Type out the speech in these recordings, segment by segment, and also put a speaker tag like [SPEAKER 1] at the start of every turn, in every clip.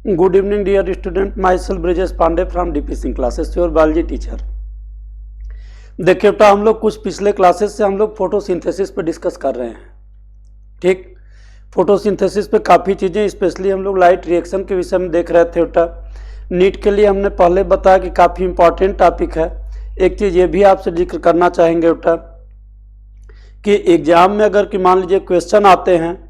[SPEAKER 1] Good evening, dear student. Myself Brijesh Pandey from DP Singh classes, your biology teacher. देखिए बेटा, हम लोग कुछ पिछले क्लासेस से हम लोग फोटोसिंथेसिस पे डिस्कस कर रहे हैं। ठीक, फोटोसिंथेसिस पे काफ़ी चीज़ें, स्पेशली हम लोग लाइट रिएक्शन के विषय में देख रहे थे बेटा। नीट के लिए हमने पहले बताया कि काफ़ी इंपॉर्टेंट टॉपिक है। एक चीज़ ये भी आपसे जिक्र करना चाहेंगे बेटा कि एग्जाम में अगर कि मान लीजिए क्वेश्चन आते हैं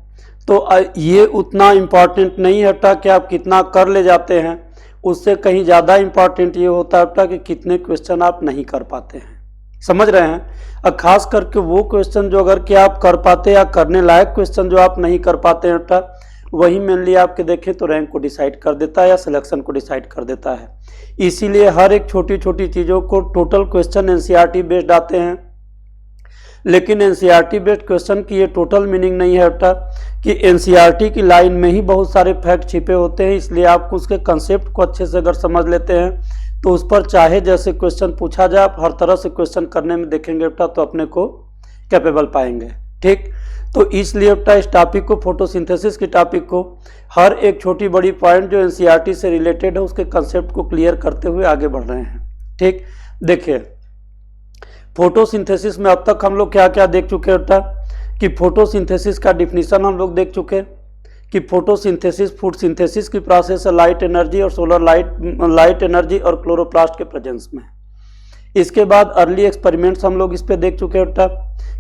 [SPEAKER 1] तो ये उतना इम्पॉर्टेंट नहीं है बेटा कि आप कितना कर ले जाते हैं, उससे कहीं ज़्यादा इम्पॉर्टेंट ये होता है बेटा कि कितने क्वेश्चन आप नहीं कर पाते हैं। समझ रहे हैं? और ख़ास करके वो क्वेश्चन जो अगर कि आप कर पाते या करने लायक क्वेश्चन जो आप नहीं कर पाते हैं बेटा, वही मेनली आपके देखें तो रैंक को डिसाइड कर देता है या सिलेक्शन को डिसाइड कर देता है। इसीलिए हर एक छोटी छोटी चीज़ों को टोटल क्वेश्चन एनसीईआरटी बेस्ड आते हैं, लेकिन एनसीईआरटी बेस्ड क्वेश्चन की ये टोटल मीनिंग नहीं है बेटा कि एनसीईआरटी की लाइन में ही बहुत सारे फैक्ट छिपे होते हैं। इसलिए आप उसके कंसेप्ट को अच्छे से अगर समझ लेते हैं तो उस पर चाहे जैसे क्वेश्चन पूछा जाए आप हर तरह से क्वेश्चन करने में देखेंगे बेटा तो अपने को कैपेबल पाएंगे। ठीक, तो इसलिए बेटा इस टॉपिक को, फोटोसिंथेसिस की टॉपिक को, हर एक छोटी बड़ी पॉइंट जो एनसीईआरटी से रिलेटेड है उसके कंसेप्ट को क्लियर करते हुए आगे बढ़ रहे हैं। ठीक, देखिए फोटोसिंथेसिस में अब तक हम लोग क्या क्या देख चुके बेटा कि फोटोसिंथेसिस का डिफिनीशन हम लोग देख चुके कि फोटोसिंथेसिस फूड सिंथेसिस की प्रोसेस है लाइट एनर्जी और सोलर लाइट एनर्जी और क्लोरोप्लास्ट के प्रेजेंस में। इसके बाद अर्ली एक्सपेरिमेंट्स हम लोग इस पे देख चुके बेटा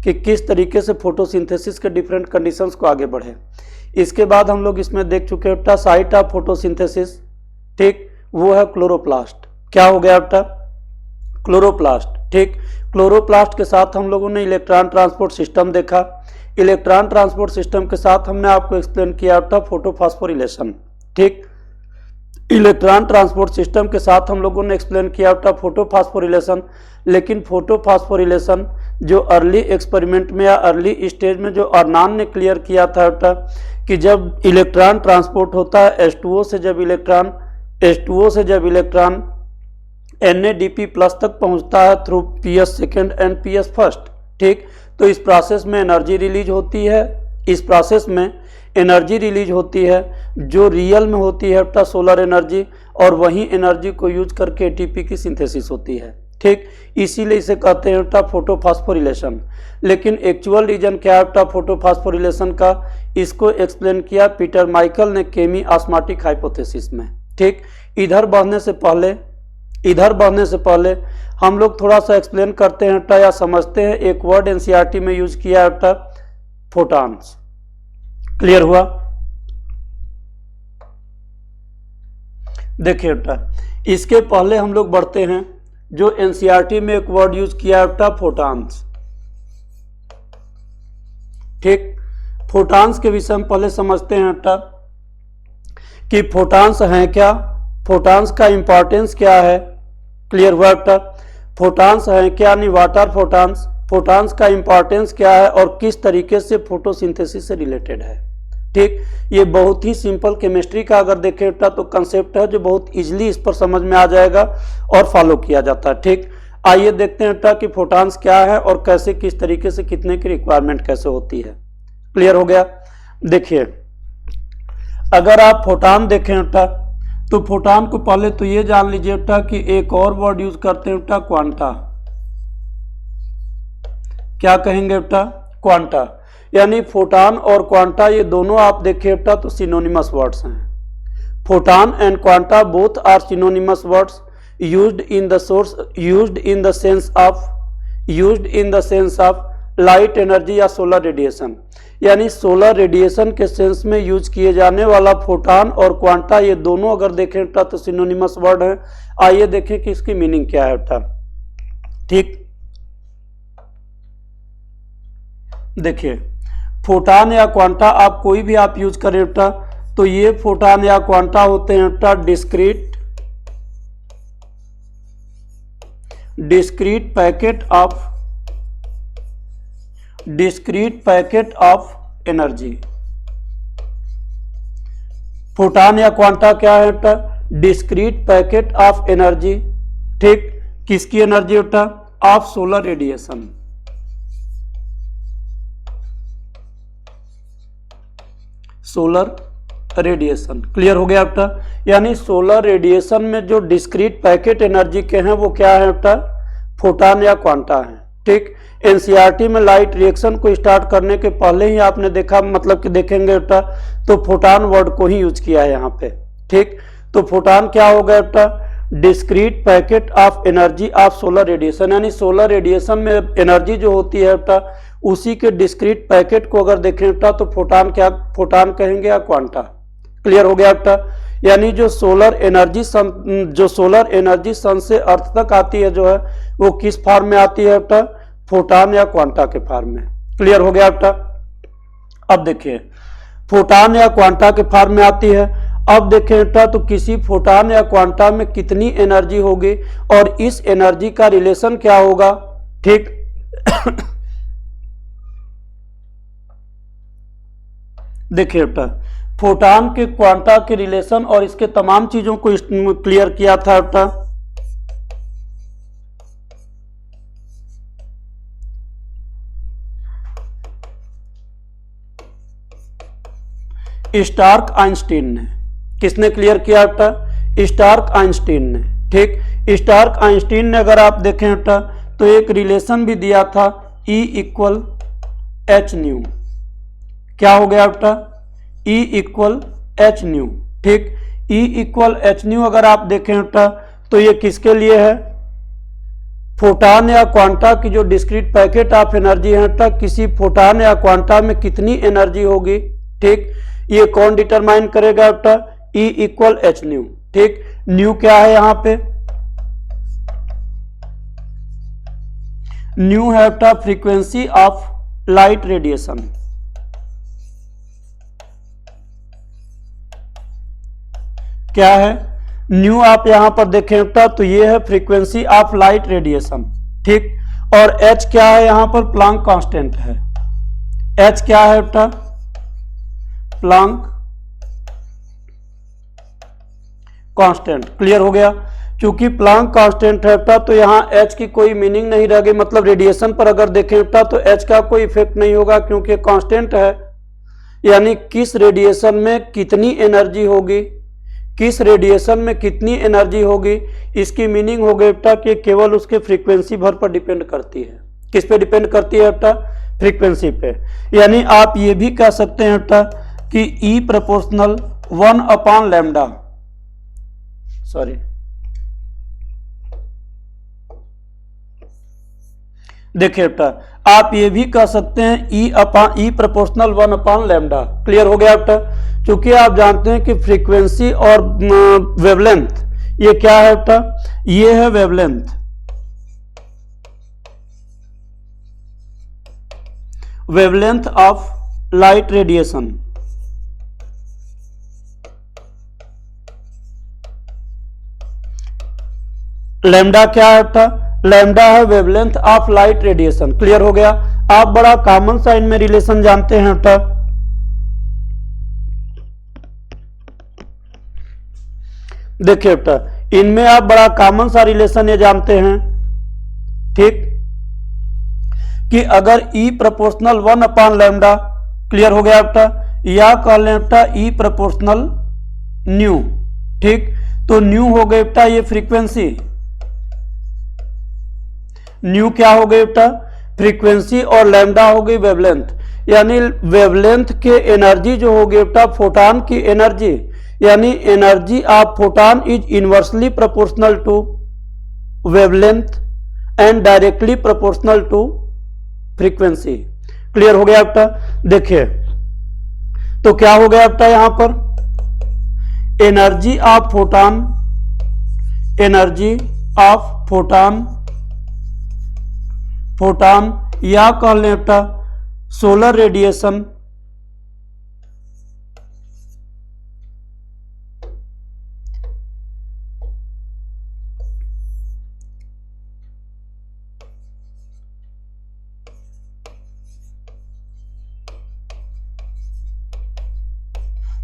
[SPEAKER 1] कि किस तरीके से फोटोसिंथेसिस के डिफरेंट कंडीशंस को आगे बढ़े। इसके बाद हम लोग इसमें देख चुके बेटा साइट ऑफ फोटोसिंथेसिस। ठीक, वो है क्लोरोप्लास्ट। क्या हो गया बेटा? क्लोरोप्लास्ट। ठीक, क्लोरोप्लास्ट के साथ हम लोगों ने इलेक्ट्रॉन ट्रांसपोर्ट सिस्टम देखा। इलेक्ट्रॉन ट्रांसपोर्ट सिस्टम के साथ हमने आपको एक्सप्लेन किया था फोटोफॉस्फोरिलेशन। ठीक, इलेक्ट्रॉन ट्रांसपोर्ट सिस्टम के साथ हम लोगों ने एक्सप्लेन किया था फोटोफॉस्फोरिलेशन। लेकिन फोटोफॉस्फोरिलेशन जो अर्ली एक्सपेरिमेंट में या अर्ली स्टेज में जो अर्नान ने क्लियर किया था कि जब इलेक्ट्रॉन ट्रांसपोर्ट होता है H2O से जब इलेक्ट्रॉन NADP+ तक पहुंचता है through PS second and PS first. ठीक, तो इस प्रोसेस में एनर्जी रिलीज होती है, जो रियल में होती है बेटा सोलर एनर्जी, और वही एनर्जी को यूज करके ATP की सिंथेसिस होती है। ठीक, इसीलिए इसे कहते हैं बेटा फोटोफॉस्फोरिलेशन। लेकिन एक्चुअल रीजन क्या है बेटा फोटोफॉस्फोरिलेशन का, इसको एक्सप्लेन किया पीटर माइकल ने केमी ऑस्मोटिक हाइपोथेसिस में। ठीक, इधर बढ़ने से पहले हम लोग थोड़ा सा एक्सप्लेन करते हैं बेटा या समझते हैं। एक वर्ड एनसीईआरटी में यूज किया है बेटा फोटॉन्स। क्लियर हुआ? देखिए बेटा, इसके पहले हम लोग बढ़ते हैं जो एनसीईआरटी में एक वर्ड यूज किया है बेटा फोटॉन्स। ठीक, फोटॉन्स के विषय में पहले समझते हैं बेटा कि फोटॉन्स हैं क्या, फोटॉन्स का इंपॉर्टेंस क्या है। क्लियर हुआ बेटा? फोटॉन्स हैं क्या, नहीं व्हाट आर फोटॉन्स, फोटॉन्स का इंपॉर्टेंस क्या है और किस तरीके से फोटोसिंथेसिस से रिलेटेड है। ठीक, ये बहुत ही सिंपल केमिस्ट्री का अगर देखें बेटा तो कंसेप्ट है जो बहुत इजीली इस पर समझ में आ जाएगा और फॉलो किया जाता है। ठीक, आइए देखते हैं बेटा कि फोटॉन्स क्या है और कैसे, किस तरीके से, कितने की रिक्वायरमेंट कैसे होती है। क्लियर हो गया? देखिए, अगर आप फोटॉन देखें बेटा तो फोटॉन को पहले तो ये जान लीजिए बेटा कि एक और वर्ड यूज करते हैं बेटा क्वांटा। क्या कहेंगे बेटा? क्वांटा। यानी फोटॉन और क्वांटा ये दोनों आप देखें बेटा तो सिनोनिमस वर्ड्स हैं। Photon and quanta both are synonymous words used in the sense of light energy या सोलर रेडिएशन। यानी सोलर रेडिएशन के सेंस में यूज किए जाने वाला फोटॉन और क्वांटा ये दोनों अगर देखें बेटा तो सिनोनिमस वर्ड है। आइए देखें कि इसकी मीनिंग क्या है बेटा। ठीक, देखिए फोटॉन या क्वांटा आप कोई भी आप यूज करें बेटा तो ये फोटॉन या क्वांटा होते हैं बेटा discrete packet of energy. Photon या क्वांटा क्या है बेटा? Discrete packet of energy. ठीक, किसकी एनर्जी बेटा? Of solar radiation. Solar radiation. Clear हो गया बेटा। यानी सोलर रेडिएशन में जो डिस्क्रीट पैकेट एनर्जी के हैं वो क्या है बेटा, फोटान या क्वांटा है। ठीक, एनसीईआरटी में लाइट रिएक्शन को स्टार्ट करने के पहले ही आपने देखा, मतलब कि देखेंगे बेटा, तो फोटान वर्ड को ही यूज किया है यहाँ पे। ठीक, तो फोटान क्या हो गया बेटा, discrete packet of energy of solar radiation, यानी सोलर रेडिएशन में एनर्जी जो होती है बेटा उसी के डिस्क्रीट पैकेट को अगर देखें बेटा तो फोटान क्या, फोटान कहेंगे या क्वांटा। क्लियर हो गया बेटा। यानी जो सोलर एनर्जी सन से अर्थ तक आती है जो है वो किस फॉर्म में आती है बेटा, फोटान या क्वांटा के फॉर्म में। क्लियर हो गया बेटा। अब देखिए फोटान या क्वांटा के फॉर्म में आती है। अब देखें बेटा तो किसी फोटान या क्वांटा में कितनी एनर्जी होगी और इस एनर्जी का रिलेशन क्या होगा। ठीक देखिए बेटा फोटान के क्वांटा के रिलेशन और इसके तमाम चीजों को क्लियर किया था बेटा। स्टार्क आइंस्टीन ने, किसने क्लियर किया बेटा, स्टार्क आइंस्टीन ने। ठीक, स्टार्क आइंस्टीन ने अगर आप देखें बेटा तो एक रिलेशन भी दिया था E इक्वल एच न्यू। क्या हो गया बेटा, E इक्वल एच न्यू। ठीक, E इक्वल एच न्यू अगर आप देखें बेटा तो ये किसके लिए है, फोटान या क्वांटा की जो डिस्क्रीट पैकेट ऑफ एनर्जी है बेटा, किसी फोटान या क्वांटा में कितनी एनर्जी होगी। ठीक, ये कौन डिटरमाइन करेगा बेटा, E इक्वल एच न्यू। ठीक, न्यू क्या है यहां पे, न्यू है बेटा फ्रीक्वेंसी ऑफ लाइट रेडिएशन। क्या है, न्यू आप यहां पर देखें बेटा तो ये है फ्रीक्वेंसी ऑफ लाइट रेडिएशन। ठीक, और एच क्या है यहां पर, प्लांक कांस्टेंट है। एच क्या है बेटा, प्लांक कांस्टेंट। क्लियर हो गया। क्योंकि प्लांक कांस्टेंट है बेटा तो यहां एच की कोई मीनिंग नहीं रह गई, मतलब रेडिएशन पर अगर देखें बेटा तो एच का कोई इफेक्ट नहीं होगा क्योंकि कांस्टेंट है। यानी किस रेडिएशन में कितनी एनर्जी होगी, किस रेडिएशन में कितनी एनर्जी होगी, इसकी मीनिंग हो गई बेटा कि केवल उसके फ्रीक्वेंसी भर पर डिपेंड करती है। किस पे डिपेंड करती है बेटा, फ्रीक्वेंसी पे। यानी आप ये भी कह सकते हैं बेटा कि E प्रोपोर्शनल 1 लैम्डा, सॉरी देखिए बेटा आप ये भी कह सकते हैं E प्रोपोर्शनल 1 लैम्डा। क्लियर हो गया बेटा। क्योंकि आप जानते हैं कि फ्रीक्वेंसी और वेवलेंथ ये क्या है बेटा, ये है wavelength. Wavelength of light radiation. Lambda क्या है बेटा, लैम्डा है wavelength of light radiation. Clear हो गया। आप बड़ा कॉमन सा इनमें रिलेशन जानते हैं बेटा, देखिए बेटा इनमें आप बड़ा कॉमन सा रिलेशन ये जानते हैं। ठीक, कि अगर E प्रोपोर्शनल 1 लैम्डा, क्लियर हो गया बेटा, या कह लें बेटा E प्रोपोर्शनल न्यू। ठीक, तो न्यू हो गए बेटा ये फ्रीक्वेंसी, न्यू क्या हो गई बेटा, फ्रीक्वेंसी, और लैम्डा हो गई वेवलेंथ। यानी वेवलेंथ के एनर्जी जो होगी बेटा फोटान की एनर्जी, यानी energy of photon is inversely proportional to wavelength and directly proportional to frequency. Clear हो गया बेटा। देखिए तो क्या हो गया बेटा यहां पर, energy of photon, energy of photon, photon या कह लें बेटा सोलर रेडिएशन,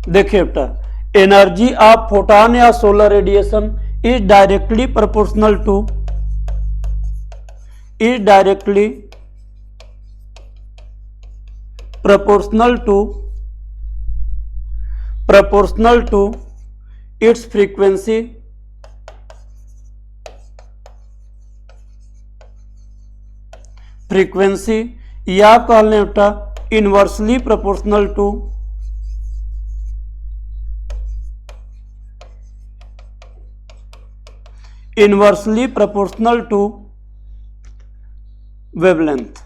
[SPEAKER 1] देखिए बेटा एनर्जी ऑफ फोटान या solar radiation is directly proportional to, is directly proportional to proportional to its frequency या कह लें बेटा inversely proportional to wavelength.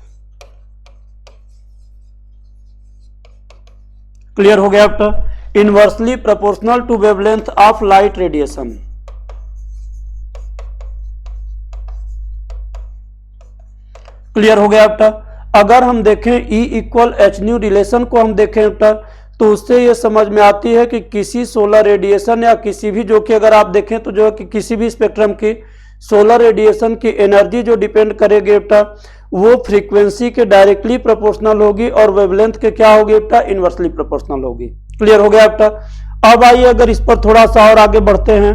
[SPEAKER 1] Clear हो गया बेटा? Inversely proportional to wavelength of light radiation. Clear हो गया बेटा? अगर हम देखें E equal h nu relation को हम देखें बेटा, तो उससे ये समझ में आती है कि किसी सोलर रेडिएशन या किसी भी, जो कि अगर आप देखें तो जो है कि किसी भी स्पेक्ट्रम की सोलर रेडिएशन की एनर्जी जो डिपेंड करेगी बेटा, वो फ्रीक्वेंसी के डायरेक्टली प्रोपोर्शनल होगी और वेवलेंथ के क्या होगी बेटा, इनवर्सली प्रोपोर्शनल होगी। क्लियर हो गया बेटा? अब आइए अगर इस पर थोड़ा सा और आगे बढ़ते हैं।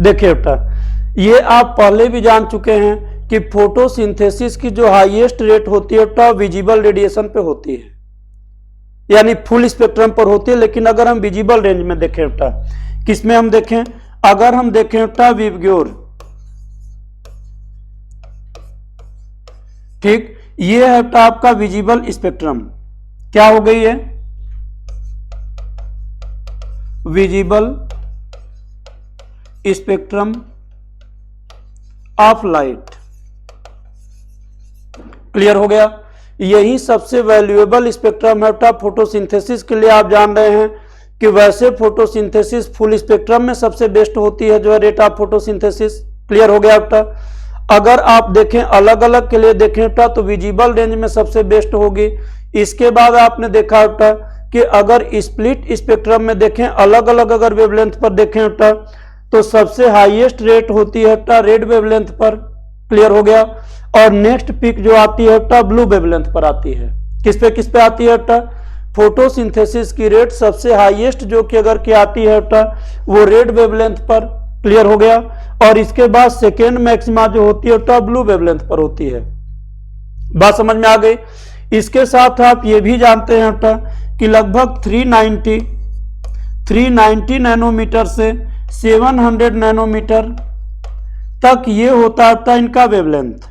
[SPEAKER 1] देखिए बेटा, ये आप पहले भी जान चुके हैं कि फोटोसिंथेसिस की जो हाईएस्ट रेट होती है बेटा विजिबल रेडिएशन पे होती है, यानी फुल स्पेक्ट्रम पर होती है। लेकिन अगर हम विजिबल रेंज में देखें बेटा, किसमें हम देखें, अगर हम देखें बेटा विबग्योर, ठीक, ये है बेटा आपका विजिबल स्पेक्ट्रम। क्या हो गई है, visible spectrum of light. Clear हो गया? यही सबसे वैल्यूएबल स्पेक्ट्रम है बेटा फोटोसिंथेसिस के लिए। आप जान रहे हैं कि वैसे फोटोसिंथेसिस फुल स्पेक्ट्रम में सबसे बेस्ट होती है, जो है रेट ऑफ फोटोसिंथेसिस। क्लियर हो गया बेटा? अगर आप देखें अलग अलग के लिए देखें बेटा, तो विजिबल रेंज में सबसे बेस्ट होगी। इसके बाद आपने देखा बेटा कि अगर स्प्लिट स्पेक्ट्रम में देखें, अलग अलग अगर वेवलेंथ पर देखें बेटा, तो सबसे हाईएस्ट रेट होती है बेटा रेड वेवलेंथ पर। क्लियर हो गया? और नेक्स्ट पिक जो आती है बेटा ब्लू वेवलेंथ पर आती है। किस पे आती है बेटा, फोटोसिंथेसिस की रेट सबसे हाईएस्ट जो कि अगर की आती है बेटा, वो रेड वेवलेंथ पर। क्लियर हो गया? और इसके बाद सेकेंड मैक्सिमा जो होती है बेटा ब्लू वेवलेंथ पर होती है। बात समझ में आ गई? इसके साथ आप ये भी जानते हैं बेटा कि लगभग 390 नैनोमीटर से 700 नैनोमीटर तक ये होता है इनका वेवलेंथ।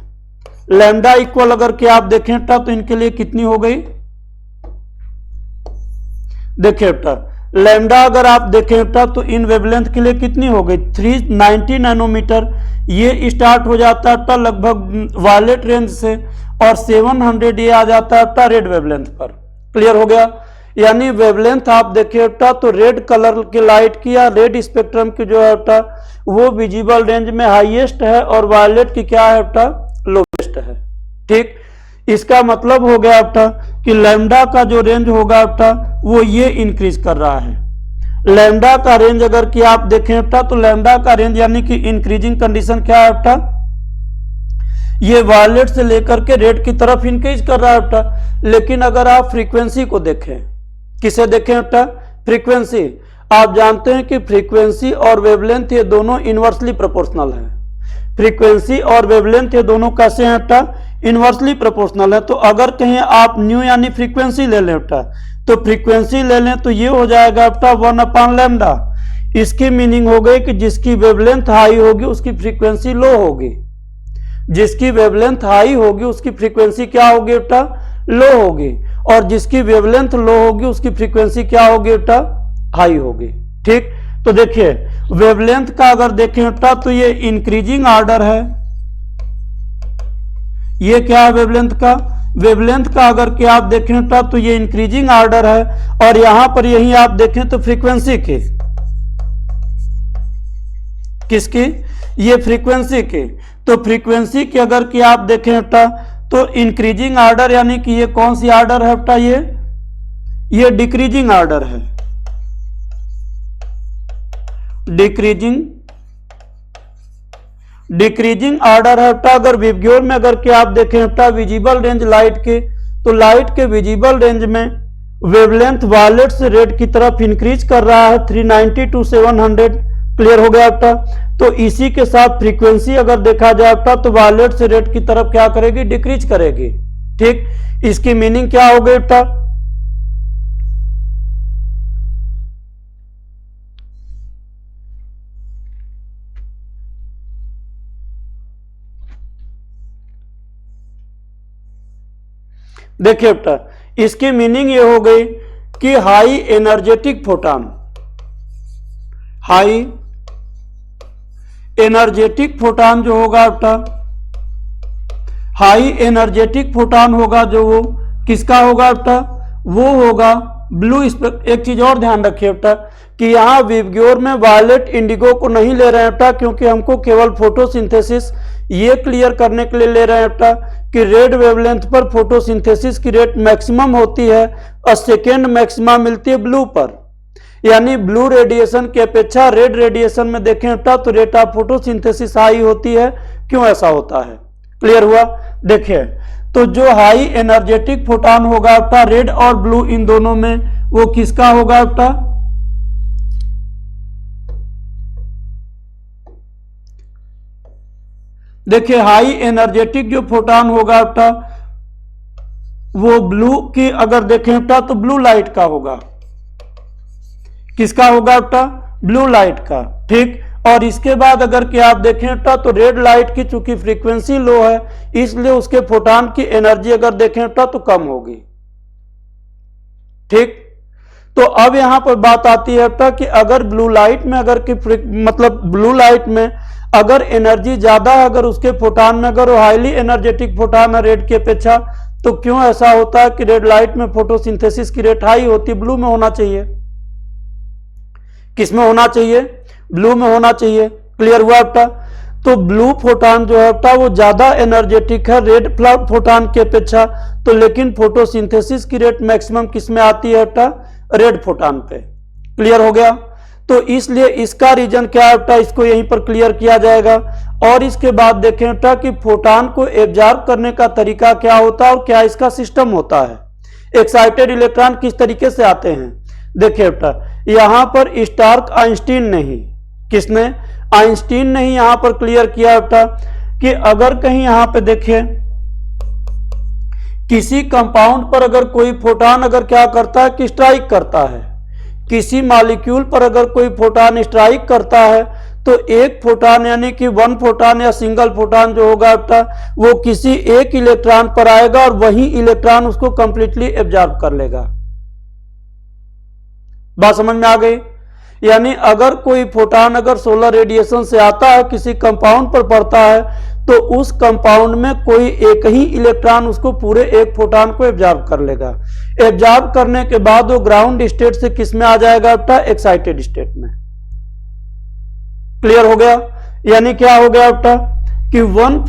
[SPEAKER 1] लैम्डा इक्वल अगर क्या आप देखें बेटा, तो इनके लिए कितनी हो गई, देखिए बेटा, लैम्डा अगर आप देखें बेटा, तो इन वेवलेंथ के लिए कितनी हो गई, 390 नैनोमीटर। ये स्टार्ट हो जाता है लगभग वायलेट रेंज से, और 700 ये आ जाता है रेड वेवलेंथ पर। क्लियर हो गया? यानी वेवलेंथ आप देखिए बेटा, तो रेड कलर के लाइट की या रेड स्पेक्ट्रम की जो है बेटा, वो विजिबल रेंज में हाईएस्ट है, और वायलेट की क्या है बेटा, लोवेस्ट है। ठीक, इसका मतलब हो गया बेटा कि लैम्डा का जो रेंज होगा बेटा, वो ये इंक्रीज कर रहा है। लैम्डा का रेंज अगर कि आप देखें बेटा, तो लैम्डा का रेंज यानी कि इंक्रीजिंग कंडीशन क्या है बेटा, ये वायलेट से लेकर के रेड की तरफ इंक्रीज कर रहा है बेटा। लेकिन अगर आप फ्रीक्वेंसी को देखें, किसे देखें बेटा, फ्रीक्वेंसी, आप जानते हैं कि फ्रीक्वेंसी और वेवलेंथ ये दोनों इनवर्सली प्रोपोर्शनल है। फ्रीक्वेंसी और वेवलेंथ ये दोनों कैसे हैं बेटा, इनवर्सली प्रोपोर्शनल है। तो अगर कहीं आप न्यू यानी फ्रीक्वेंसी ले लें बेटा, तो फ्रीक्वेंसी ले लें तो ये हो जाएगा बेटा 1 लैम्डा। इसकी मीनिंग हो गई कि जिसकी वेवलेंथ हाई होगी उसकी फ्रीक्वेंसी लो होगी, जिसकी वेवलेंथ हाई होगी उसकी फ्रीक्वेंसी क्या होगी बेटा, लो होगी, और जिसकी वेवलेंथ लो होगी उसकी फ्रीक्वेंसी क्या होगी बेटा, हाई होगी। ठीक, तो देखिए वेवलेंथ का अगर देखें बेटा, तो ये इंक्रीजिंग ऑर्डर है। ये क्या है वेवलेंथ का, वेवलेंथ का अगर क्या आप देखें बेटा, तो ये इंक्रीजिंग ऑर्डर है, और यहां पर यही आप देखें तो फ्रीक्वेंसी की, किसकी, ये फ्रीक्वेंसी की। तो फ्रीक्वेंसी की अगर कि आप देखें बेटा, तो इंक्रीजिंग ऑर्डर यानी कि ये कौन सी ऑर्डर है बेटा, ये डिक्रीजिंग ऑर्डर है, डिक्रीजिंग ऑर्डर है बेटा। अगर विबग्योर में अगर कि आप देखें बेटा विजिबल रेंज लाइट के, तो लाइट के विजिबल रेंज में वेवलेंथ वायलेट से रेड की तरफ इंक्रीज कर रहा है 390 to 700। क्लियर हो गया बेटा? तो इसी के साथ फ्रीक्वेंसी अगर देखा जाए बेटा, तो वायलेट से रेड की तरफ क्या करेगी, डिक्रीज करेगी। ठीक, इसकी मीनिंग क्या हो गई बेटा, देखिए बेटा, इसकी मीनिंग ये हो गई कि high energetic photon, high energetic photon जो होगा बेटा, हाई एनर्जेटिक फोटॉन होगा जो वो किसका होगा बेटा, वो होगा ब्लू स्पेक्ट्रम। एक चीज और ध्यान रखिए बेटा कि यहाँ विबग्योर में वायलेट इंडिगो को नहीं ले रहे हैं बेटा, क्योंकि हमको केवल फोटोसिंथेसिस ये क्लियर करने के लिए ले रहे हैं बेटा कि रेड वेवलेंथ पर फोटोसिंथेसिस की रेट मैक्सिमम होती है और सेकेंड मैक्सिमा मिलती है ब्लू पर। यानी ब्लू रेडिएशन की अपेक्षा रेड रेडिएशन में देखें बेटा तो रेट ऑफ फोटोसिंथेसिस हाई होती है। क्यों ऐसा होता है, क्लियर हुआ? देखिए, तो जो हाई एनर्जेटिक फोटॉन होगा बेटा रेड और ब्लू इन दोनों में, वो किसका होगा बेटा, देखिए हाई एनर्जेटिक जो फोटॉन होगा बेटा वो ब्लू की अगर देखें बेटा तो ब्लू लाइट का होगा। किसका होगा बेटा, ब्लू लाइट का, ठीक। और इसके बाद अगर कि आप देखें बेटा तो रेड लाइट की चूंकि फ्रीक्वेंसी लो है इसलिए उसके फोटॉन की एनर्जी अगर देखें बेटा तो कम होगी, ठीक। तो अब यहां पर बात आती है बेटा कि अगर ब्लू लाइट में अगर कि मतलब ब्लू लाइट में अगर एनर्जी ज्यादा है, अगर उसके फोटॉन में अगर वो हाईली एनर्जेटिक फोटॉन है रेड की अपेक्षा, तो क्यों ऐसा होता है कि रेड लाइट में फोटोसिंथेसिस की रेट हाई होती है, ब्लू में होना चाहिए। किस में होना चाहिए, ब्लू में होना चाहिए। क्लियर हुआ बेटा? तो ब्लू फोटॉन जो है बेटा वो ज्यादा एनर्जेटिक है रेड फोटॉन की अपेक्षा, तो लेकिन फोटोसिंथेसिस की रेट मैक्सिमम किस में आती है बेटा, रेड फोटॉन पे। क्लियर हो गया? तो इसलिए इसका रीजन क्या है बेटा, इसको यहीं पर क्लियर किया जाएगा। और इसके बाद देखें बेटा कि फोटॉन को एब्जॉर्ब करने का तरीका क्या होता है और क्या इसका सिस्टम होता है। एक्साइटेड इलेक्ट्रॉन किस तरीके से आते हैं, देखिए बेटा यहां पर स्टार्क आइंस्टीन नहीं, किसने, आइंस्टीन ने ही यहां पर क्लियर किया बेटा कि अगर कहीं यहां पे देखिए किसी कंपाउंड पर अगर कोई फोटॉन अगर क्या करता है कि स्ट्राइक करता है, किसी मॉलिक्यूल पर अगर कोई फोटॉन स्ट्राइक करता है तो एक फोटॉन यानी कि वन फोटॉन या सिंगल फोटॉन जो होगा बेटा वो किसी एक इलेक्ट्रॉन पर आएगा और वही इलेक्ट्रॉन उसको कंप्लीटली एब्जॉर्ब कर लेगा। बात समझ में आ गई? यानी अगर कोई फोटॉन अगर सोलर रेडिएशन से आता है किसी कंपाउंड पर पड़ता है तो उस कंपाउंड में कोई एक ही इलेक्ट्रॉन उसको पूरे एक फोटॉन को एब्जॉर्ब कर लेगा। एब्जॉर्ब करने के बाद वो ग्राउंड स्टेट से किस में आ जाएगा बेटा, एक्साइटेड स्टेट में। क्लियर हो गया? यानी क्या हो गया बेटा कि one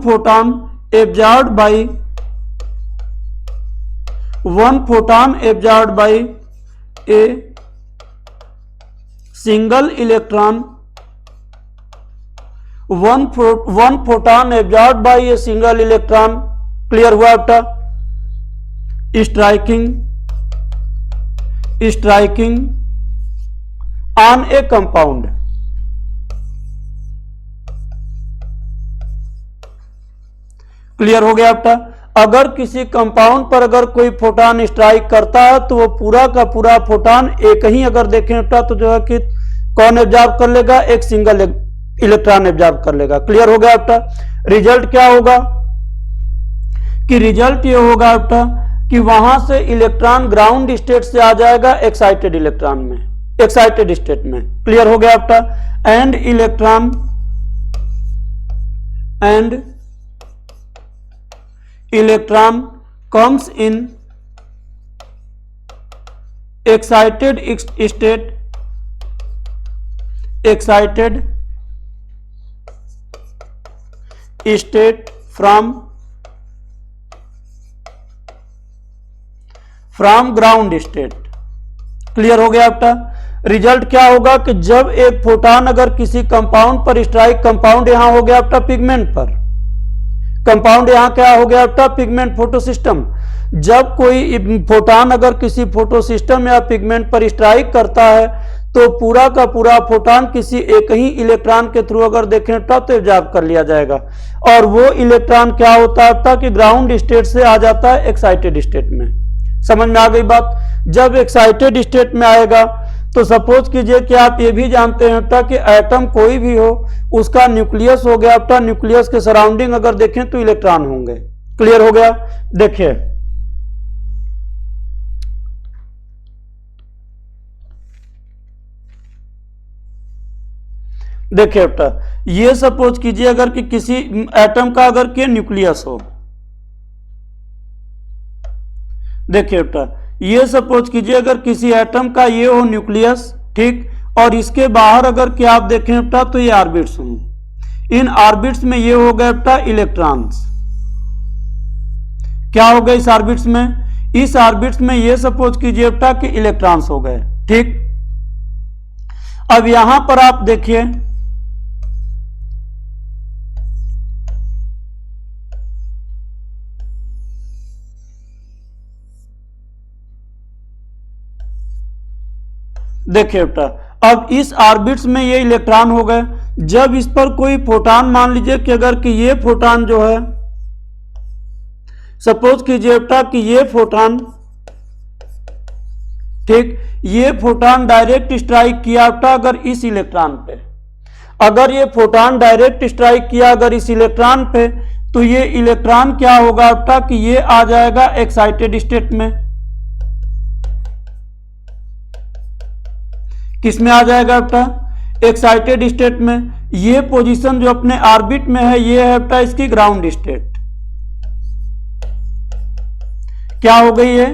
[SPEAKER 1] photon absorbed by one photon absorbed by a single electron, one photon absorbed by a single electron। Clear हुआ बेटा? Striking on A compound. Clear हो गया बेटा? अगर किसी कंपाउंड पर अगर कोई फोटॉन स्ट्राइक करता है तो वो पूरा का पूरा फोटॉन एक ही अगर देखें बेटा तो जो है कि कौन एब्जॉर्ब कर लेगा, एक सिंगल इलेक्ट्रॉन एब्जॉर्ब कर लेगा। क्लियर हो गया बेटा? रिजल्ट क्या होगा कि रिजल्ट ये होगा बेटा कि वहां से इलेक्ट्रॉन ग्राउंड स्टेट से आ जाएगा एक्साइटेड इलेक्ट्रॉन में, एक्साइटेड स्टेट में। क्लियर हो गया बेटा? And electron comes in excited state from ground state. Clear हो गया बेटा? रिजल्ट क्या होगा कि जब एक फोटॉन अगर किसी कंपाउंड पर स्ट्राइक, कंपाउंड यहां हो गया बेटा पिगमेंट पर, कंपाउंड यहां क्या हो गया बेटा, पिगमेंट फोटोसिस्टम। जब कोई फोटॉन अगर किसी फोटोसिस्टम या पिगमेंट पर स्ट्राइक करता है तो पूरा का पूरा फोटॉन किसी एक ही इलेक्ट्रॉन के थ्रू अगर देखें तो एब्जॉर्ब कर लिया जाएगा और वो इलेक्ट्रॉन क्या होता है कि ग्राउंड स्टेट से आ जाता है एक्साइटेड स्टेट में। समझ में आ गई बात? जब एक्साइटेड स्टेट में आएगा तो सपोज कीजिए कि आप ये भी जानते हैं बेटा कि एटम कोई भी हो, उसका न्यूक्लियस हो गया बेटा, न्यूक्लियस के सराउंडिंग अगर देखें तो इलेक्ट्रॉन होंगे। क्लियर हो गया? देखिए देखिए बेटा, ये सपोज कीजिए अगर कि किसी एटम का अगर के न्यूक्लियस हो, देखिए बेटा ये सपोज कीजिए अगर किसी एटम का ये हो न्यूक्लियस, ठीक, और इसके बाहर अगर क्या आप देखें बेटा तो ये ऑर्बिट्स हों। इन ऑर्बिट्स में ये हो गए बेटा इलेक्ट्रॉन्स। क्या हो गए इस ऑर्बिट्स में? इस ऑर्बिट्स में ये सपोज कीजिए बेटा कि इलेक्ट्रॉन्स हो गए, ठीक। अब यहां पर आप देखिए देखिए बेटा, अब इस ऑर्बिट्स में ये इलेक्ट्रॉन हो गए। जब इस पर कोई फोटॉन, मान लीजिए कि अगर कि ये फोटॉन जो है, सपोज कीजिए बेटा कि ये फोटॉन, ठीक, ये फोटॉन डायरेक्ट स्ट्राइक किया बेटा अगर इस इलेक्ट्रॉन पे, अगर ये फोटॉन डायरेक्ट स्ट्राइक किया अगर इस इलेक्ट्रॉन पे, तो ये इलेक्ट्रॉन क्या होगा बेटा कि ये आ जाएगा एक्साइटेड स्टेट में। किस में आ जाएगा बेटा? एक्साइटेड स्टेट में। ये पोजीशन जो अपने ऑर्बिट में है ये है बेटा इसकी ग्राउंड स्टेट। क्या हो गई है?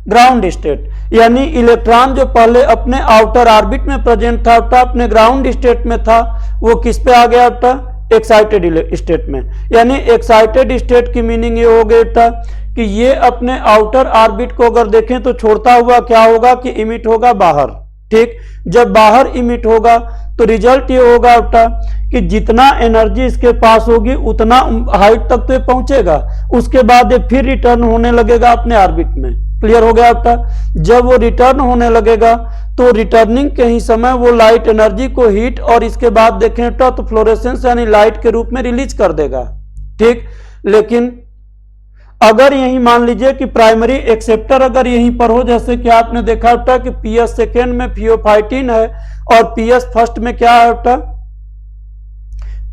[SPEAKER 1] Ground state. यानी इलेक्ट्रॉन जो पहले अपने आउटर ऑर्बिट में प्रेजेंट था बेटा, अपने ग्राउंड स्टेट में था, वो किस पे आ गया बेटा? एक्साइटेड स्टेट में। यानी एक्साइटेड स्टेट की मीनिंग ये हो गई बेटा कि ये अपने आउटर ऑर्बिट को अगर देखें तो छोड़ता हुआ क्या होगा कि इमिट होगा बाहर, ठीक। जब बाहर इमिट होगा तो रिजल्ट ये होगा बेटा कि जितना एनर्जी इसके पास होगी उतना हाइट तक तो ये पहुंचेगा, उसके बाद ये फिर रिटर्न होने लगेगा अपने ऑर्बिट में। क्लियर हो गया बेटा? जब वो रिटर्न होने लगेगा तो रिटर्निंग के ही समय वो लाइट एनर्जी को हीट और इसके बाद देखें बेटा तो फ्लोरेसेंस यानी लाइट के रूप में रिलीज कर देगा, ठीक। लेकिन अगर यही मान लीजिए कि प्राइमरी एक्सेप्टर अगर यहीं पर हो, जैसे कि आपने देखा बेटा कि पीएस सेकेंड में फियोफाइटिन है और पीएस फर्स्ट में क्या है बेटा?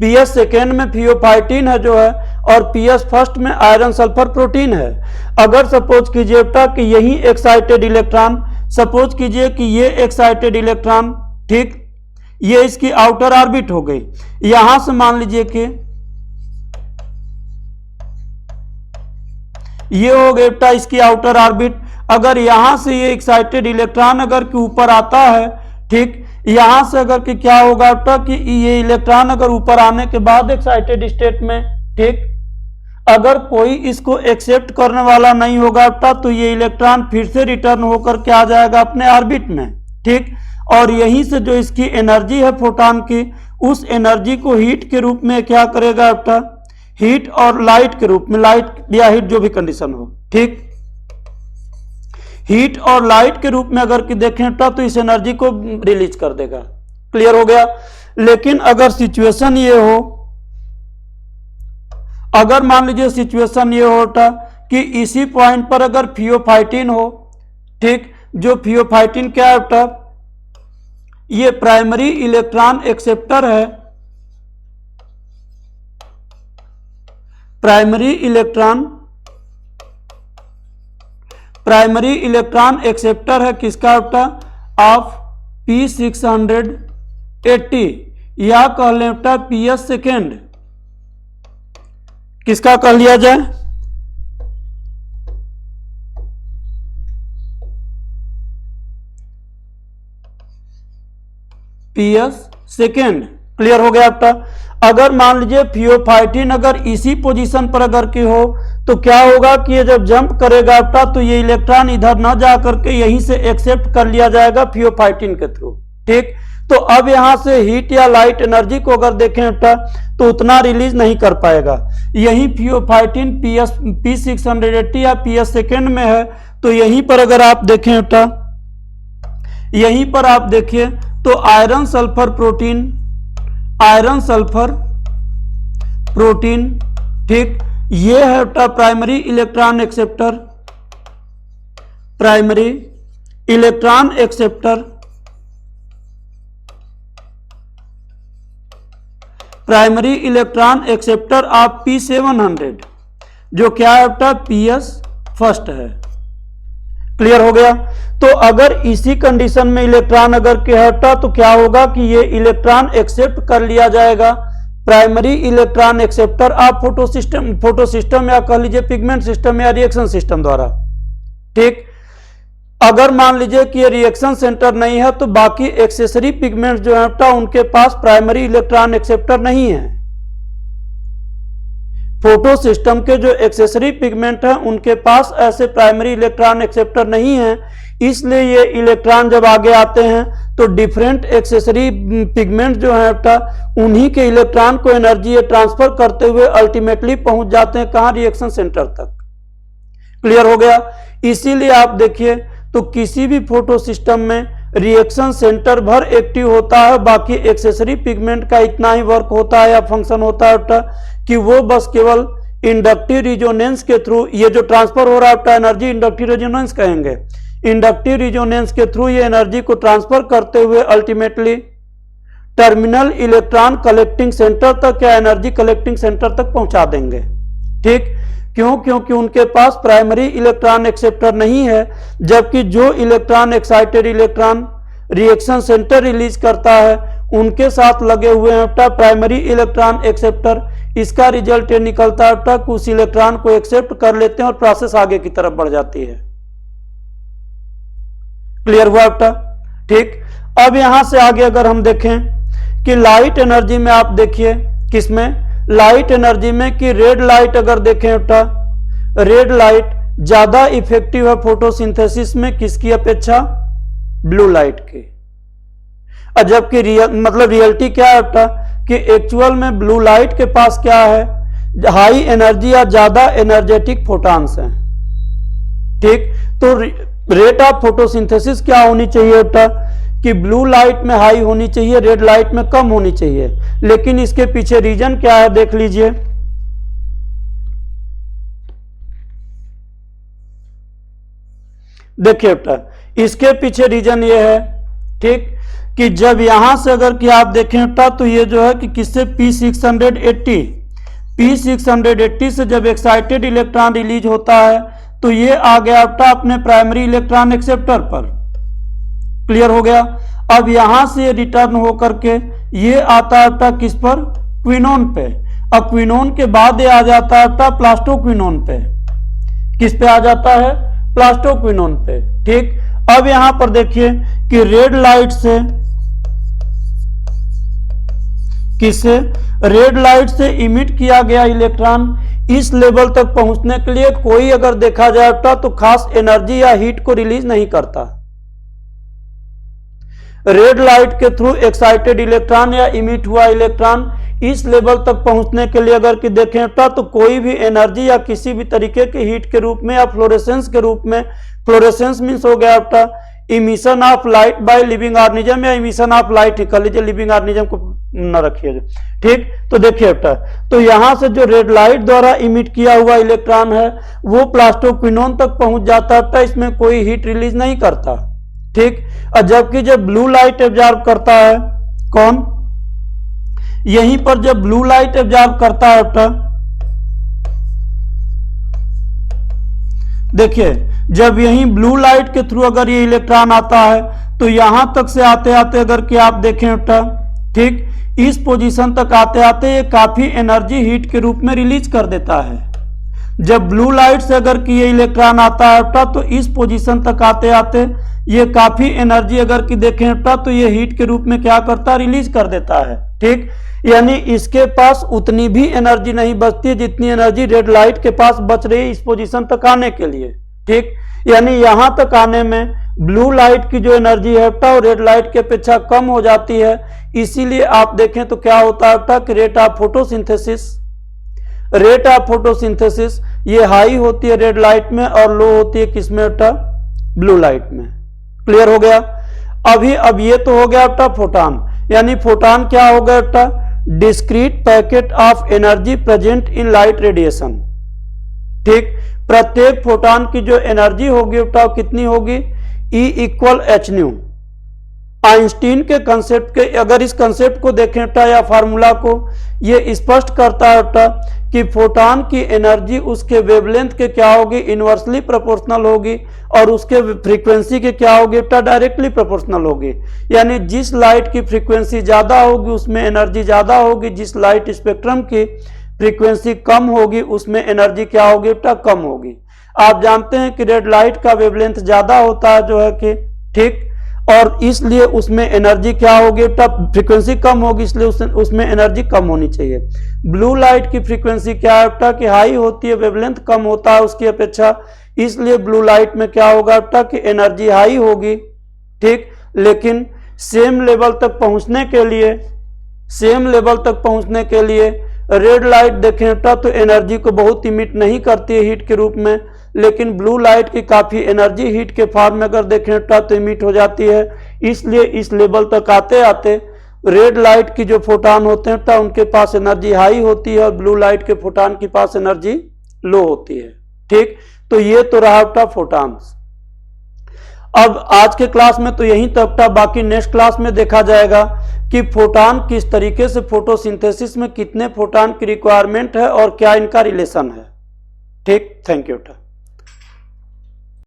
[SPEAKER 1] पीएस सेकेंड में फियोफाइटिन है जो है और पीएस फर्स्ट में आयरन सल्फर प्रोटीन है। अगर सपोज कीजिए बेटा कि यही एक्साइटेड इलेक्ट्रॉन, सपोज कीजिए कि ये एक्साइटेड इलेक्ट्रॉन, ठीक, ये इसकी आउटर ऑर्बिट हो गई। यहां से मान लीजिए कि ये हो गया बेटा इसकी आउटर ऑर्बिट। अगर यहां से ये एक्साइटेड इलेक्ट्रॉन अगर के ऊपर आता है, ठीक, यहां से अगर कि क्या होगा बेटा कि ये इलेक्ट्रॉन अगर ऊपर आने के बाद एक्साइटेड स्टेट में, ठीक, अगर कोई इसको एक्सेप्ट करने वाला नहीं होगा बेटा तो ये इलेक्ट्रॉन फिर से रिटर्न होकर के आ जाएगा अपने ऑर्बिट में, ठीक। और यहीं से जो इसकी एनर्जी है फोटॉन की, उस एनर्जी को हीट के रूप में क्या करेगा बेटा? हीट और लाइट के रूप में, लाइट या हीट जो भी कंडीशन हो, ठीक, हीट और लाइट के रूप में अगर कि देखें तो इस एनर्जी को रिलीज कर देगा। क्लियर हो गया? लेकिन अगर सिचुएशन ये हो, अगर मान लीजिए सिचुएशन ये होता कि इसी पॉइंट पर अगर फियोफाइटिन हो, ठीक, जो फियोफाइटिन क्या है बेटा? ये प्राइमरी इलेक्ट्रॉन एक्सेप्टर है, प्राइमरी इलेक्ट्रॉन एक्सेप्टर है किसका बेटा? ऑफ P680 या कह लें बेटा पीएस सेकेंड। किसका कह लिया जाए? PS second. क्लियर हो गया बेटा? अगर मान लीजिए फियोफाइटिन अगर इसी पोजीशन पर अगर की हो तो क्या होगा कि ये जब जंप करेगा बेटा तो ये इलेक्ट्रॉन इधर ना जा करके यहीं से एक्सेप्ट कर लिया जाएगा फियोफाइटिन के थ्रू, ठीक। तो अब यहां से हीट या लाइट एनर्जी को अगर देखें बेटा तो उतना रिलीज नहीं कर पाएगा। यही फियोफाइटिन P680 या पीएस सेकेंड में है, तो यहीं पर अगर आप देखें बेटा, यहीं पर आप देखिए तो आयरन सल्फर प्रोटीन, ठीक, ये है बेटा primary electron acceptor, primary electron acceptor of P700, जो क्या है बेटा PS फर्स्ट है। क्लियर हो गया। तो अगर इसी कंडीशन में इलेक्ट्रॉन अगर क्या है तो क्या होगा कि ये इलेक्ट्रॉन एक्सेप्ट कर लिया जाएगा primary electron acceptor of photo system या कह लीजिए पिगमेंट सिस्टम या रिएक्शन सिस्टम द्वारा। ठीक, अगर मान लीजिए कि ये रिएक्शन सेंटर नहीं है तो बाकी एक्सेसरी पिगमेंट जो है बेटा उनके पास प्राइमरी इलेक्ट्रॉन एक्सेप्टर नहीं है। फोटो सिस्टम के जो एक्सेसरी पिगमेंट है उनके पास ऐसे प्राइमरी इलेक्ट्रॉन एक्सेप्टर नहीं है, इसलिए ये इलेक्ट्रॉन जब आगे आते हैं तो डिफरेंट एक्सेसरी पिगमेंट जो है बेटा उन्हीं के इलेक्ट्रॉन को एनर्जी ये ट्रांसफर करते हुए अल्टीमेटली पहुंच जाते हैं कहां, रिएक्शन सेंटर तक। क्लियर हो गया। इसीलिए आप देखिए तो किसी भी फोटो सिस्टम में रिएक्शन सेंटर भर एक्टिव होता है, बाकी एक्सेसरी पिगमेंट का इतना ही वर्क होता है या फंक्शन होता है बेटा कि वो बस केवल इंडक्टिव रिजोनेंस के थ्रू ये जो ट्रांसफर हो रहा है बेटा एनर्जी इंडक्टिव रिजोनेंस कहेंगे। इंडक्टिव रिजोनेंस के थ्रू ये एनर्जी को ट्रांसफर करते हुए ultimately terminal electron collecting centre तक या एनर्जी कलेक्टिंग सेंटर तक पहुंचा देंगे। ठीक, क्यों? क्योंकि उनके पास प्राइमरी इलेक्ट्रॉन एक्सेप्टर नहीं है, जबकि जो electron excited electron reaction centre release करता है उनके साथ लगे हुए हैं बेटा प्राइमरी इलेक्ट्रॉन एक्सेप्टर। इसका रिजल्ट ये निकलता है बेटा कि उस इलेक्ट्रॉन को एक्सेप्ट कर लेते हैं और प्रोसेस आगे की तरफ बढ़ जाती है। क्लियर हुआ बेटा? ठीक, अब यहां से आगे अगर हम देखें कि लाइट एनर्जी में आप देखिए किसमें, लाइट एनर्जी में कि रेड लाइट अगर देखें बेटा, रेड लाइट ज्यादा इफेक्टिव है फोटोसिंथेसिस में किसकी अपेक्षा, ब्लू लाइट की। जबकि रियलिटी क्या है बेटा कि एक्चुअल में ब्लू लाइट के पास क्या है, हाई एनर्जी या ज्यादा एनर्जेटिक फोटॉन्स हैं। ठीक, तो रेट ऑफ फोटोसिंथेसिस क्या होनी चाहिए बेटा कि ब्लू लाइट में हाई होनी चाहिए, रेड लाइट में कम होनी चाहिए। लेकिन इसके पीछे रीजन क्या है देख लीजिए। देखिए बेटा इसके पीछे रीजन ये है, ठीक, कि जब यहां से अगर कि आप देखें बेटा तो ये जो है कि किससे P680 से जब एक्साइटेड इलेक्ट्रॉन रिलीज होता है तो ये आ गया बेटा अपने प्राइमरी इलेक्ट्रॉन एक्सेप्टर पर। क्लियर हो गया। अब यहां से रिटर्न होकर के ये आता है बेटा किस पर, क्विनोन पे। अब क्विनोन के बाद ये आ जाता है बेटा प्लास्टोक्विनोन पे। किस पे आ जाता है, प्लास्टोक्विनोन पे। ठीक, अब यहां पर देखिए कि रेड लाइट से किससे, रेड लाइट से इमिट किया गया इलेक्ट्रॉन इस लेवल तक पहुंचने के लिए कोई अगर देखा जाए तो खास एनर्जी या हीट को रिलीज नहीं करता। रेड लाइट के थ्रू एक्साइटेड इलेक्ट्रॉन या इमिट हुआ इलेक्ट्रॉन इस लेवल तक पहुंचने के लिए अगर कि देखें तो कोई भी एनर्जी या किसी भी तरीके के हीट के रूप में या फ्लोरेसेंस के रूप में, फ्लोरेसेंस मीन्स हो गया बेटा emission of light by living organism या इमिशन ऑफ लाइट कर लीजिए, लिविंग ऑर्गेनिज्म को न रखिए। ठीक, तो देखिए बेटा तो यहां से जो रेड लाइट द्वारा इमिट किया हुआ इलेक्ट्रॉन है वो प्लास्टोक्विनोन तक पहुंच जाता है, इसमें कोई हीट रिलीज नहीं करता। ठीक, और जबकि जब ब्लू लाइट एब्जॉर्ब करता है कौन, यहीं पर जब ब्लू लाइट एब्जॉर्ब करता है बेटा, देखिए जब यहीं ब्लू लाइट के थ्रू अगर ये इलेक्ट्रॉन आता है तो यहां तक से आते आते अगर कि आप देखें बेटा, ठीक, इस पोजीशन तक आते आते ये काफी एनर्जी हीट के रूप में रिलीज कर देता है। जब ब्लू लाइट से अगर कि ये इलेक्ट्रॉन आता है बेटा तो इस पोजीशन तक आते आते ये काफी एनर्जी अगर कि देखें बेटा तो ये हीट के रूप में क्या करता है, रिलीज कर देता है। ठीक, यानी इसके पास उतनी भी एनर्जी नहीं बचती जितनी एनर्जी रेड लाइट के पास बच रही है इस पोजीशन तक आने के लिए। ठीक, यानी यहां तक आने में ब्लू लाइट की जो एनर्जी है बेटा वो रेड लाइट की अपेक्षा कम हो जाती है। इसीलिए आप देखें तो क्या होता है बेटा कि रेट ऑफ फोटोसिंथेसिस ये हाई होती है रेड लाइट में और लो होती है किसमें बेटा, ब्लू लाइट में। क्लियर हो गया। अब ये तो हो गया बेटा फोटॉन, यानी फोटॉन क्या हो गया बेटा, discrete packet of energy present in light radiation. ठीक, प्रत्येक फोटॉन की जो एनर्जी होगी बेटा कितनी होगी, E=h²। आइंस्टीन के कंसेप्ट के अगर इस कंसेप्ट को देखें बेटा या फार्मूला को, ये स्पष्ट करता है बेटा कि फोटॉन की एनर्जी उसके वेवलेंथ के क्या होगी, इनवर्सली प्रोपोर्शनल होगी, और उसके फ्रीक्वेंसी के क्या होगी बेटा, डायरेक्टली प्रोपोर्शनल होगी। यानी जिस लाइट की फ्रीक्वेंसी ज़्यादा होगी उसमें एनर्जी ज़्यादा होगी, जिस लाइट स्पेक्ट्रम की फ्रीक्वेंसी कम होगी उसमें एनर्जी क्या होगी बेटा, कम होगी। आप जानते हैं कि रेड लाइट का वेवलेंथ ज़्यादा होता है जो है कि, ठीक, और इसलिए उसमें एनर्जी क्या होगी बेटा, फ्रीक्वेंसी कम होगी, इसलिए उसमें एनर्जी कम होनी चाहिए। ब्लू लाइट की फ्रीक्वेंसी क्या है बेटा कि हाई होती है, वेवलेंथ कम होता है उसकी अपेक्षा, इसलिए ब्लू लाइट में क्या होगा बेटा कि एनर्जी हाई होगी, ठीक। लेकिन सेम लेवल तक पहुंचने के लिए रेड लाइट देखें बेटा तो एनर्जी को बहुत इमिट नहीं करती है हीट के रूप में, लेकिन ब्लू लाइट की काफ़ी एनर्जी हीट के फॉर्म में अगर देखें बेटा तो इमिट हो जाती है। इसलिए इस लेवल तक आते आते रेड लाइट की जो फोटॉन होते हैं बेटा उनके पास एनर्जी हाई होती है और ब्लू लाइट के फोटॉन के पास एनर्जी लो होती है, ठीक। तो ये तो रहा बेटा फोटॉन्स। अब आज के क्लास में तो यहीं तक था, बाकी नेक्स्ट क्लास में देखा जाएगा कि फोटॉन किस तरीके से फोटोसिंथेसिस में कितने फोटॉन की रिक्वायरमेंट है और क्या इनका रिलेशन है, ठीक। थैंक यू बेटा।